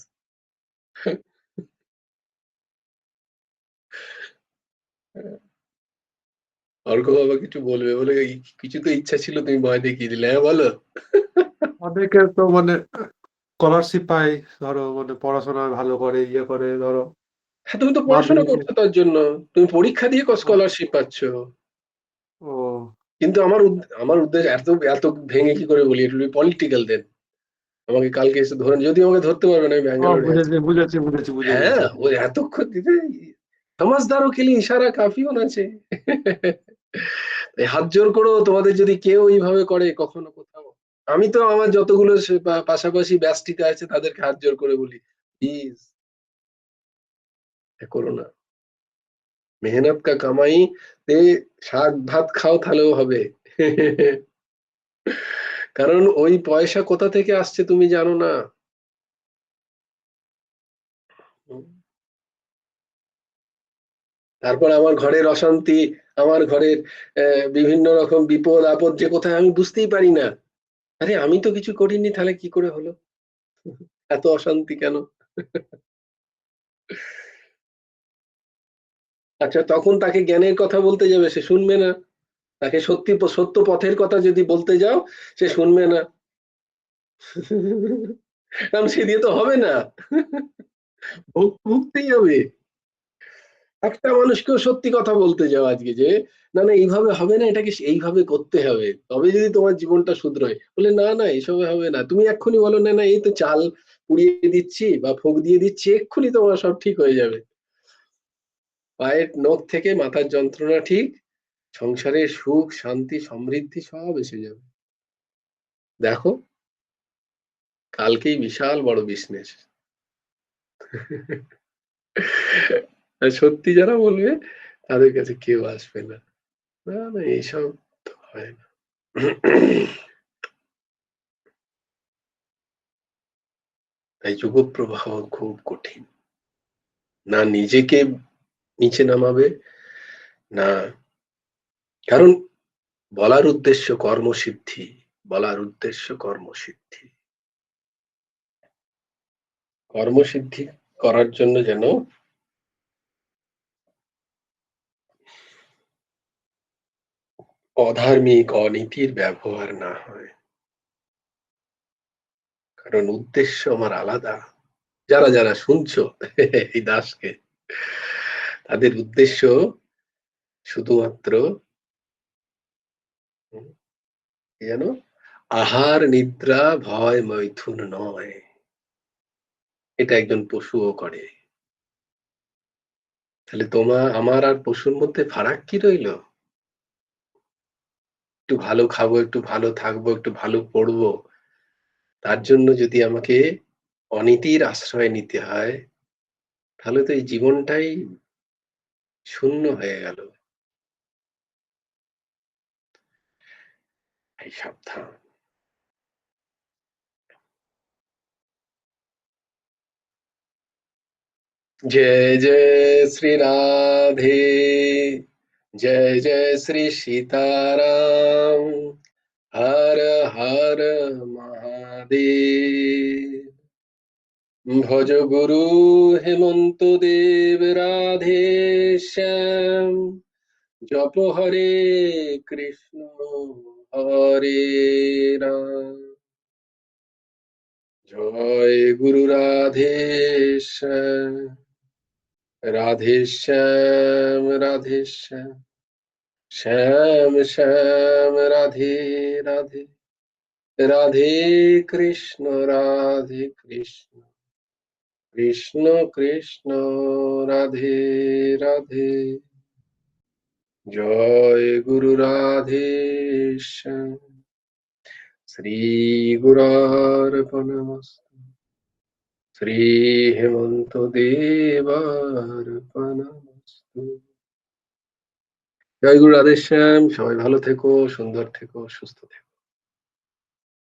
A: অর্ক বাবা কিছু বলবে, বলে কিছু তো ইচ্ছা ছিল তুমি ভয় দেখিয়ে দিলে, হ্যাঁ বলো।
E: অনেকে তো মানে স্কলারশিপ পায়, ধরো মানে পড়াশোনা ভালো করে ইয়ে করে ধরো
A: হ্যাঁ তুমি তো পড়াশোনা
E: মাধ্যমিকে।
A: করছো তার জন্য, তুমি পরীক্ষা দিয়ে স্কলারশিপ পাচ্ছ।
E: ও
A: কিন্তু আমার উদ্দেশ্য এত এত ভেঙে কি করে বলি, একটু পলিটিক্যাল দেন। আমাকে কালকে এসে ধরে, যদি আমাকে ধরতে পারবে না, আমি ব্যাঙ্গালোরে আছি।
E: বুঝেছি বুঝেছি বুঝে
A: হ্যাঁ,
E: গেছি।
A: ও এতক্ষণ দিতে समझदारों के लिए इशारा काफी होना चाहिए। তাই হাত জোর করো, তোমাদের যদি কেউ এইভাবে করে কখনো কোথাও, আমি তো আমার যতগুলো পাশাপাশি ব্যাচটিতে আছে তাদেরকে হাত জোর করে বলি, প্লিজ করো না। মেহনত কা কামাই তে শাক ভাত খাও তাহলেও হবে। কারণ ওই পয়সা কোথা থেকে আসছে তুমি জানো না। তারপর আমার ঘরের অশান্তি, আমার ঘরের বিভিন্ন রকম বিপদ আপদ যে কোথায় আমি বুঝতেই পারি না। আরে আমি তো কিছু করিনি, তাহলে কি করে হলো? এত অশান্তি কেন? আচ্ছা, তখন তাকে জ্ঞানের কথা বলতে যাবে, সে শুনবে না। তাকে সত্য পথের কথা যদি বলতে যাও, সে শুনবে না। কারণ সে দিয়ে তো হবে না, ভুগতেই হবে। একটা মানুষকেও সত্যি কথা বলতে যাও আজকে যে না না এইভাবে হবে না, এটাকে এইভাবে করতে হবে, তবে যদি তোমার জীবনটা শুধরোয়, বলে না না এসবে হবে না। তুমি এক্ষুনি বলো না না এই তো চাল পুড়িয়ে দিচ্ছি বা ফুঁক দিয়ে দিচ্ছি, এক্ষুনি তোমার সব ঠিক হয়ে যাবে। পায়ের নখ থেকে মাথার যন্ত্রণা ঠিক, সংসারে সুখ শান্তি সমৃদ্ধি সব এসে যাবে। দেখো, কালকেই বিশাল বড় বিজনেস। সত্যি যারা বলবে তাদের কাছে কেউ আসবে না। না না এইসব তো হয় না। তাই যুগপ্রবাহ খুব কঠিন। না নিজেকে নিচে নামাবে, না, কারণ বলার উদ্দেশ্য কর্মসিদ্ধি, বলার উদ্দেশ্য কর্মসিদ্ধি। কর্মসিদ্ধি করার জন্য যেন অধার্মিক অনীতির ব্যবহার না হয়। কারণ উদ্দেশ্য আমার আলাদা। যারা যারা শুনছো এই দাসকে, তাদের উদ্দেশ্য শুধুমাত্র কি জানো, আহার নিদ্রা ভয় মৈথুন নয়। এটা একজন পশুও করে। তাহলে আমার আর পশুর মধ্যে ফারাক কি রইলো? একটু ভালো খাবো, একটু ভালো থাকবো, একটু ভালো পড়বো, তার জন্য যদি আমাকে অনীতির আশ্রয় নিতে হয়, তাহলে তো এই জীবনটাই শূন্য হয়ে গেল। এই সাবধান। जय जय श्री राधे, जय जय श्री सीताराम, हर हर महादेव। भज गुरु हेमंत देव राधे श्याम, जप हरे कृष्ण हरे राम। जय गुरु राधे श्याम, राधे श्याम राधे श्याम, श्याम श्याम राधे राधे, राधे कृष्ण कृष्ण कृष्ण राधे राधे। जय गुरु राधे श्याम। श्री गुरार्पणमस्तु। श्री हेमंत देवार्पणमस्तु। জয় গুরু রাধেশ্যাম। সবাই ভালো থেকো, সুন্দর থেকো, সুস্থ থেকো।